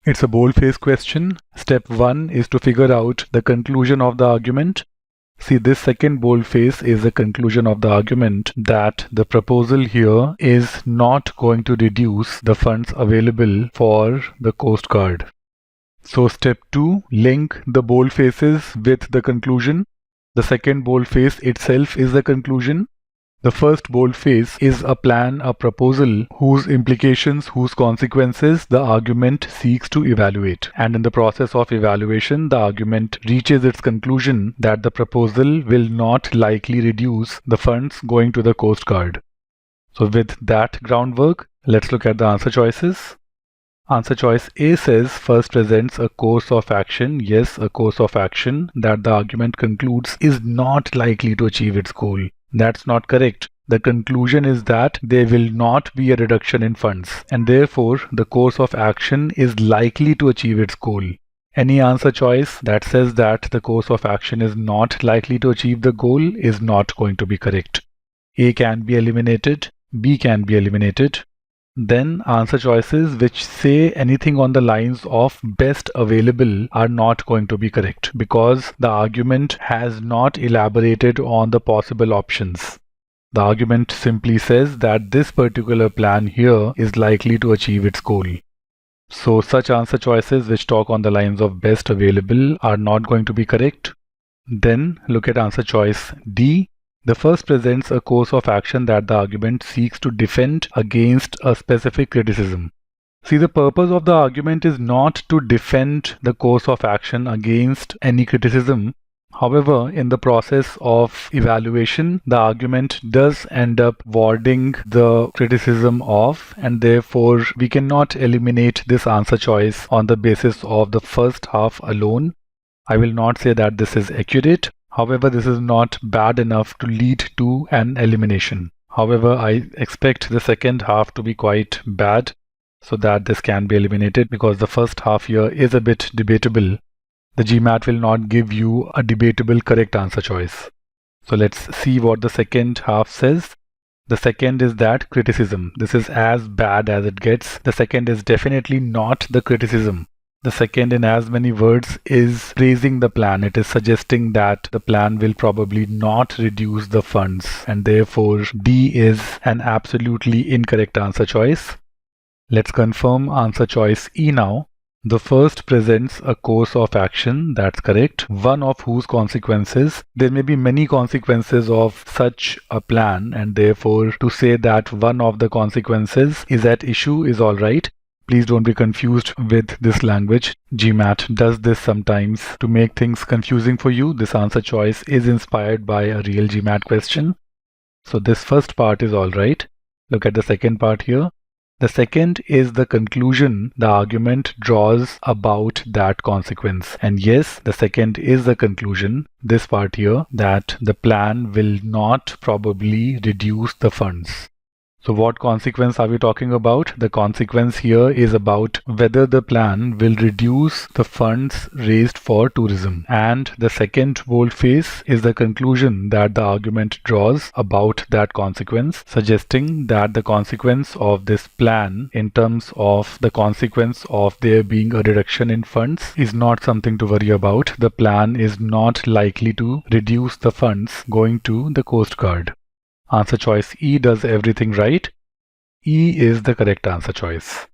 It's a boldface question. Step 1 is to figure out the conclusion of the argument. See, this second boldface is the conclusion of the argument that the proposal here is not going to reduce the funds available for the Coast Guard. So step 2, link the boldfaces with the conclusion. The second boldface itself is the conclusion. The first boldface is a plan, a proposal whose implications, whose consequences the argument seeks to evaluate. And in the process of evaluation, the argument reaches its conclusion that the proposal will not likely reduce the funds going to the Coast Guard. So with that groundwork, let's look at the answer choices. Answer choice A says first presents a course of action. Yes, a course of action that the argument concludes is not likely to achieve its goal. That's not correct. The conclusion is that there will not be a reduction in funds, and therefore the course of action is likely to achieve its goal. Any answer choice that says that the course of action is not likely to achieve the goal is not going to be correct. A can be eliminated, B can be eliminated. Then answer choices which say anything on the lines of best available are not going to be correct because the argument has not elaborated on the possible options. The argument simply says that this particular plan here is likely to achieve its goal. So such answer choices which talk on the lines of best available are not going to be correct. Then look at answer choice D. The first presents a course of action that the argument seeks to defend against a specific criticism. See, the purpose of the argument is not to defend the course of action against any criticism. However, in the process of evaluation, the argument does end up warding the criticism off, and therefore we cannot eliminate this answer choice on the basis of the first half alone. I will not say that this is accurate. However, this is not bad enough to lead to an elimination. However, I expect the second half to be quite bad so that this can be eliminated because the first half here is a bit debatable. The GMAT will not give you a debatable correct answer choice. So let's see what the second half says. The second is that criticism. This is as bad as it gets. The second is definitely not the criticism. The second, in as many words, is praising the plan. It is suggesting that the plan will probably not reduce the funds, and therefore D is an absolutely incorrect answer choice. Let's confirm answer choice E now. The first presents a course of action, that's correct, one of whose consequences, there may be many consequences of such a plan, and therefore to say that one of the consequences is at issue is alright. Please don't be confused with this language. GMAT does this sometimes to make things confusing for you. This answer choice is inspired by a real GMAT question. So this first part is alright. Look at the second part here. The second is the conclusion the argument draws about that consequence. And yes, the second is the conclusion, this part here, that the plan will not probably reduce the funds. So what consequence are we talking about? The consequence here is about whether the plan will reduce the funds raised for tourism. And the second boldface is the conclusion that the argument draws about that consequence, suggesting that the consequence of this plan in terms of the consequence of there being a reduction in funds is not something to worry about. The plan is not likely to reduce the funds going to the Coast Guard. Answer choice E does everything right. E is the correct answer choice.